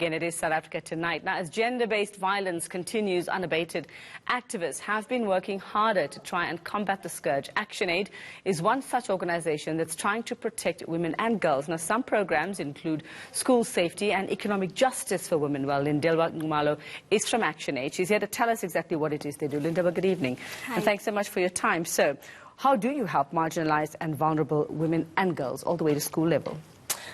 Again, it is South Africa Tonight. Now, as gender-based violence continues unabated, activists have been working harder to try and combat the scourge. ActionAid is one such organization that's trying to protect women and girls. Now, some programs include school safety and economic justice for women. Well, Lindelwa Ngumalo is from ActionAid. She's here to tell us exactly what it is they do. Lindelwa, good evening. Hi. And thanks so much for your time. So, how do you help marginalized and vulnerable women and girls all the way to school level?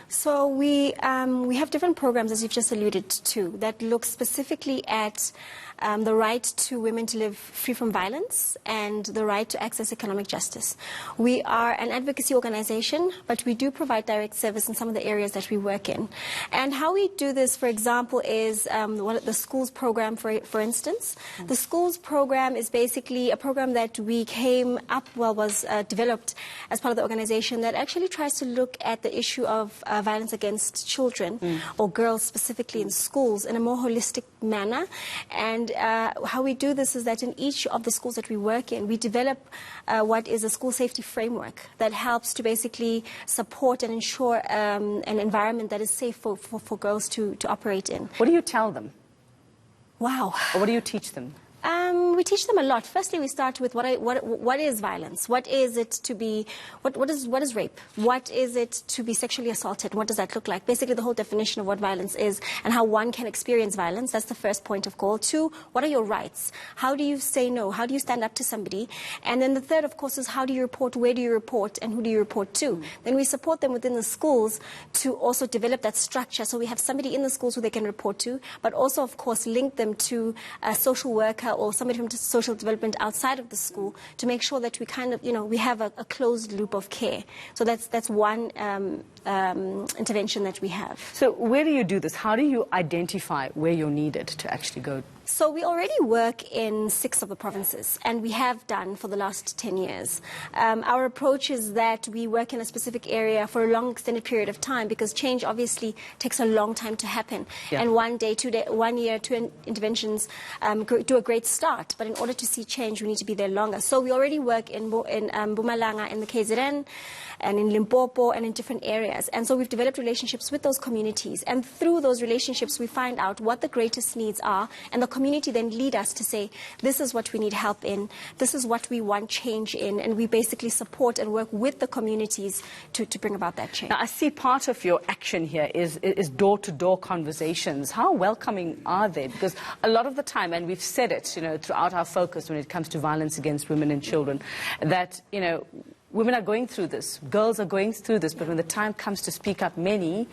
So we have different programs, as you've just alluded to, that look specifically at the right to women to live free from violence and the right to access economic justice. We are an advocacy organization, but we do provide direct service in some of the areas that we work in. And how we do this, for example, is the schools program, for instance. The schools program is basically a program that we was developed as part of the organization that actually tries to look at the issue of violence against children or girls specifically in schools in a more holistic manner. And how we do this is that in each of the schools that we work in, we develop what is a school safety framework that helps to basically support and ensure an environment that is safe for girls to operate in. What do you tell them? Wow. Or what do you teach them? We teach them a lot. Firstly, we start with what is violence? What is it to be? What is rape? What is it to be sexually assaulted? What does that look like? Basically, the whole definition of what violence is and how one can experience violence. That's the first point of call. 2, what are your rights? How do you say no? How do you stand up to somebody? And then the third, of course, is how do you report? Where do you report? And who do you report to? Then we support them within the schools to also develop that structure. So we have somebody in the schools who they can report to, but also, of course, link them to a social worker or somebody from social development outside of the school to make sure that we kind of, we have a closed loop of care. So that's one intervention that we have. So where do you do this? How do you identify where you're needed to actually go? So we already work in 6 of the provinces, and we have done for the last 10 years. Our approach is that we work in a specific area for a long extended period of time because change obviously takes a long time to happen. Yeah. And 1 day, 2 day, 1 year, 2 interventions do a great start. But in order to see change, we need to be there longer. So we already work in Mpumalanga, in the KZN, and in Limpopo, and in different areas. And so we've developed relationships with those communities. And through those relationships, we find out what the greatest needs are. And the community then lead us to say, this is what we need help in. This is what we want change in. And we basically support and work with the communities to bring about that change. Now, I see part of your action here is door-to-door conversations. How welcoming are they? Because a lot of the time, and we've said it, throughout our focus when it comes to violence against women and children, that, women are going through this, girls are going through this, but when the time comes to speak up, many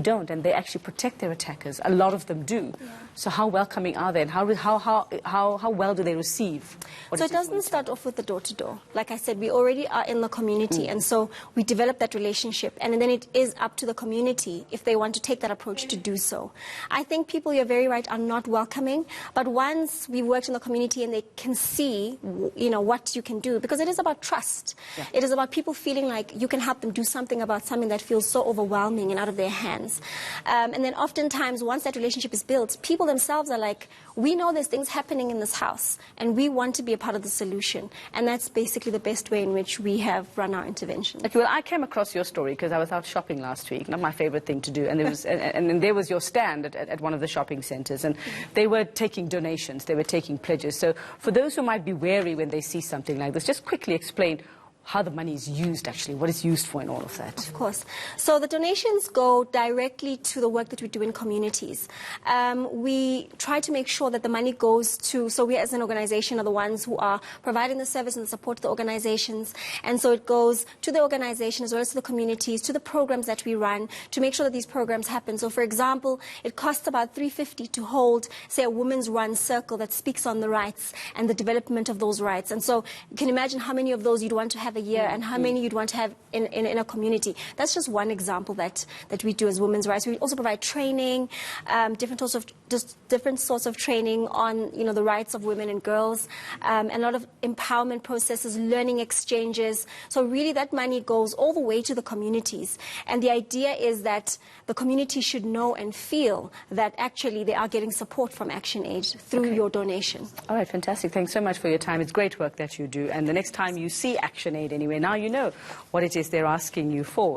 don't, and they actually protect their attackers. A lot of them do. Yeah. So how welcoming are they, and how well do they receive? So it doesn't start off with the door-to-door. Like I said, we already are in the community, and so we develop that relationship, and then it is up to the community if they want to take that approach to do so. I think people, you're very right, are not welcoming, but once we've worked in the community and they can see, what you can do, because it is about trust. Yeah. It is about people feeling like you can help them do something about something that feels so overwhelming and out of their hands. And then oftentimes, once that relationship is built, people themselves are like, we know there's things happening in this house, and we want to be a part of the solution. And that's basically the best way in which we have run our intervention. Okay, well, I came across your story because I was out shopping last week, not my favorite thing to do, and there was, and there was your stand at one of the shopping centres, and they were taking donations, they were taking pledges. So for those who might be wary when they see something like this, just quickly explain how the money is used, actually, what it's used for in all of that. Of course. So the donations go directly to the work that we do in communities. We try to make sure that the money goes to, so we as an organization are the ones who are providing the service and the support to the organizations, and so it goes to the organization as well as to the communities, to the programs that we run, to make sure that these programs happen. So for example, it costs about $350 to hold, say, a women's run circle that speaks on the rights and the development of those rights. And so you can imagine how many of those you'd want to have a year and how many you'd want to have in a community. That's just one example that we do as women's rights. We also provide training, different sorts of training on the rights of women and girls, and a lot of empowerment processes, learning exchanges. So really that money goes all the way to the communities. And the idea is that the community should know and feel that actually they are getting support from ActionAid through your donation. All right, fantastic. Thanks so much for your time. It's great work that you do. And the next time you see ActionAid anywhere, now you know what it is they're asking you for.